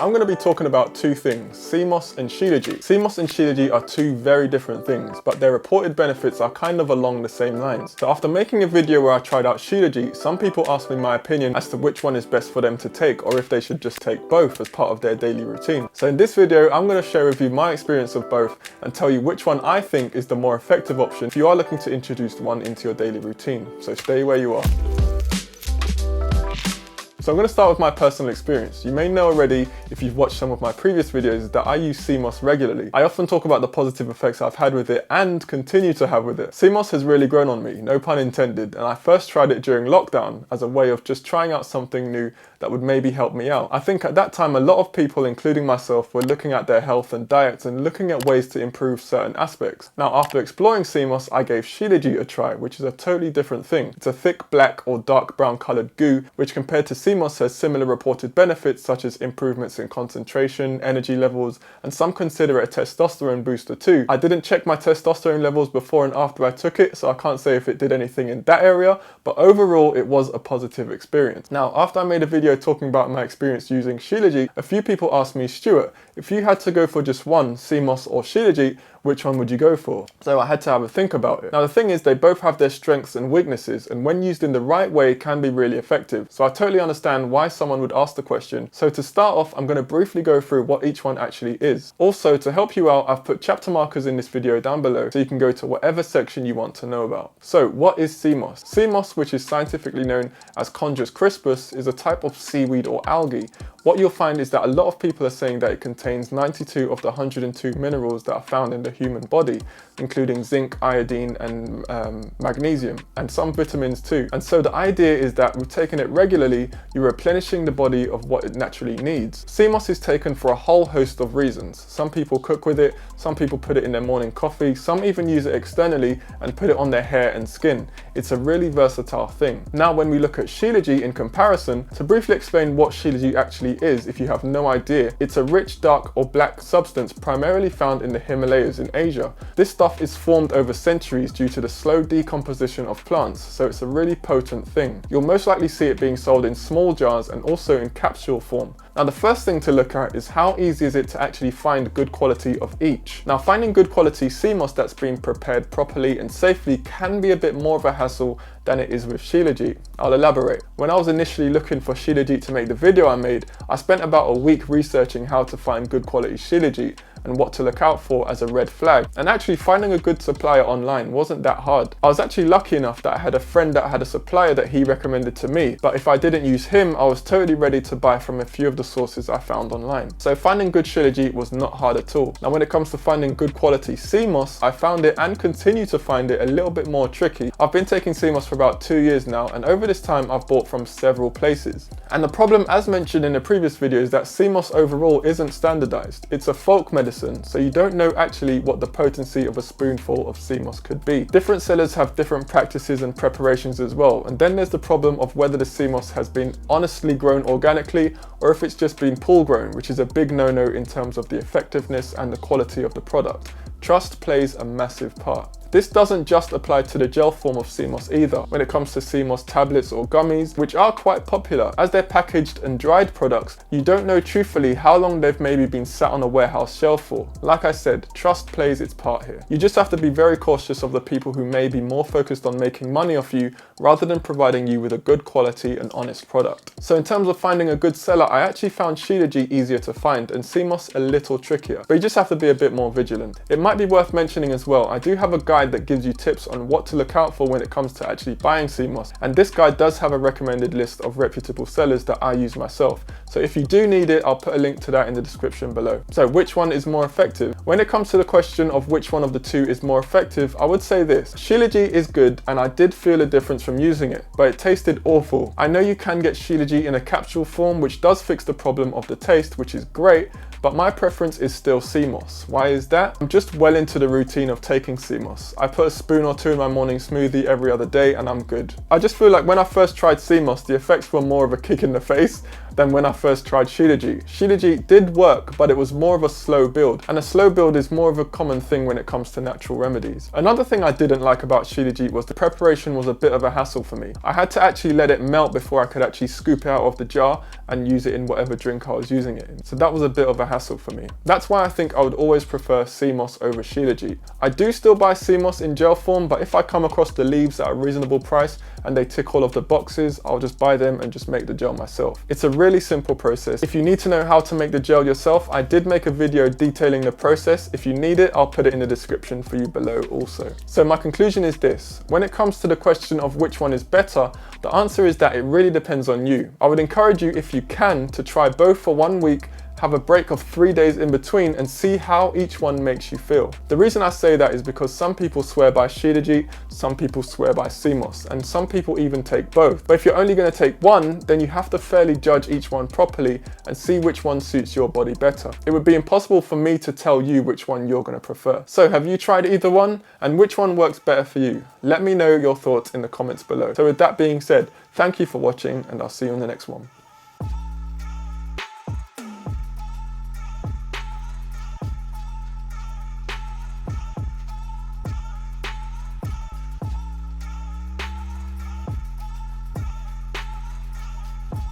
I'm going to be talking about two things, sea moss and Shilajit. Sea moss and Shilajit are two very different things, but their reported benefits are kind of along the same lines. So after making a video where I tried out Shilajit, some people asked me my opinion as to which one is best for them to take, or if they should just take both as part of their daily routine. So in this video, I'm going to share with you my experience of both and tell you which one I think is the more effective option if you are looking to introduce one into your daily routine. So stay where you are. So I'm going to start with my personal experience. You may know already, if you've watched some of my previous videos, that I use sea moss regularly. I often talk about the positive effects I've had with it and continue to have with it. Sea moss has really grown on me, no pun intended, and I first tried it during lockdown as a way of just trying out something new that would maybe help me out. I think at that time a lot of people, including myself, were looking at their health and diets and looking at ways to improve certain aspects. Now after exploring sea moss, I gave Shilajit a try, which is a totally different thing. It's a thick black or dark brown coloured goo, which compared to sea moss has similar reported benefits such as improvements in concentration, energy levels, and some consider it a testosterone booster too. I didn't check my testosterone levels before and after I took it, so I can't say if it did anything in that area, but overall it was a positive experience. Now after I made a video talking about my experience using Shilajit, a few people asked me, Stuart, if you had to go for just one, sea moss or Shilajit, which one would you go for? So I had to have a think about it. Now the thing is, they both have their strengths and weaknesses, and when used in the right way can be really effective. So I totally understand why someone would ask the question. So to start off, I'm going to briefly go through what each one actually is. Also, to help you out, I've put chapter markers in this video down below so you can go to whatever section you want to know about. So what is sea moss? Sea moss, which is scientifically known as Chondrus crispus, is a type of seaweed or algae. What you'll find is that a lot of people are saying that it contains 92 of the 102 minerals that are found in the human body, including zinc, iodine, and magnesium, and some vitamins too. And so the idea is that with taking it regularly, you're replenishing the body of what it naturally needs. Sea moss is taken for a whole host of reasons. Some people cook with it, some people put it in their morning coffee, some even use it externally and put it on their hair and skin. It's a really versatile thing. Now when we look at Shilajit in comparison, to briefly explain what Shilajit actually is, if you have no idea, it's a rich dark or black substance primarily found in the Himalayas in Asia. This stuff is formed over centuries due to the slow decomposition of plants, so it's a really potent thing. You'll most likely see it being sold in small jars and also in capsule form. Now the first thing to look at is how easy is it to actually find good quality of each. Now finding good quality sea moss that's been prepared properly and safely can be a bit more of a hassle than it is with Shilajit. I'll elaborate. When I was initially looking for Shilajit to make the video I made, I spent about a week researching how to find good quality Shilajit and what to look out for as a red flag. And actually finding a good supplier online wasn't that hard. I was actually lucky enough that I had a friend that had a supplier that he recommended to me, but if I didn't use him, I was totally ready to buy from a few of the sources I found online. So finding good Shilajit was not hard at all. Now when it comes to finding good quality sea moss, I found it and continue to find it a little bit more tricky. I've been taking sea moss for about 2 years now, and over this time I've bought from several places. And the problem, as mentioned in the previous video, is that sea moss overall isn't standardized. It's a folk medicine, so you don't know actually what the potency of a spoonful of sea moss could be. Different sellers have different practices and preparations as well, and then there's the problem of whether the sea moss has been honestly grown organically or if it's just been pool grown, which is a big no-no in terms of the effectiveness and the quality of the product. Trust plays a massive part. This doesn't just apply to the gel form of sea moss either. When it comes to sea moss tablets or gummies, which are quite popular, as they're packaged and dried products, you don't know truthfully how long they've maybe been sat on a warehouse shelf for. Like I said, trust plays its part here. You just have to be very cautious of the people who may be more focused on making money off you rather than providing you with a good quality and honest product. So in terms of finding a good seller, I actually found Shilajit easier to find and sea moss a little trickier, but you just have to be a bit more vigilant. It might be worth mentioning as well, I do have a guide that gives you tips on what to look out for when it comes to actually buying sea moss, and this guide does have a recommended list of reputable sellers that I use myself. So if you do need it, I'll put a link to that in the description below. So which one is more effective? When it comes to the question of which one of the two is more effective, I would say this. Shilajit is good and I did feel a difference from using it, but it tasted awful. I know you can get Shilajit in a capsule form, which does fix the problem of the taste, which is great, but my preference is still sea moss. Why is that? I'm just well into the routine of taking sea moss. I put a spoon or two in my morning smoothie every other day and I'm good. I just feel like when I first tried sea moss, the effects were more of a kick in the face than when I first tried Shilajit. Shilajit did work, but it was more of a slow build, and a slow build is more of a common thing when it comes to natural remedies. Another thing I didn't like about Shilajit was the preparation was a bit of a hassle for me. I had to actually let it melt before I could actually scoop it out of the jar and use it in whatever drink I was using it in. So that was a bit of a hassle for me. That's why I think I would always prefer sea moss over Shilajit. I do still buy sea moss in gel form, but if I come across the leaves at a reasonable price and they tick all of the boxes, I'll just buy them and just make the gel myself. It's a really simple process. If you need to know how to make the gel yourself, I did make a video detailing the process. If you need it, I'll put it in the description for you below also. So my conclusion is this: when it comes to the question of which one is better, the answer is that it really depends on you. I would encourage you, if you can, to try both for 1 week, have a break of 3 days in between, and see how each one makes you feel. The reason I say that is because some people swear by Shilajit, some people swear by sea moss, and some people even take both. But if you're only going to take one, then you have to fairly judge each one properly and see which one suits your body better. It would be impossible for me to tell you which one you're going to prefer. So have you tried either one, and which one works better for you? Let me know your thoughts in the comments below. So with that being said, thank you for watching, and I'll see you in the next one.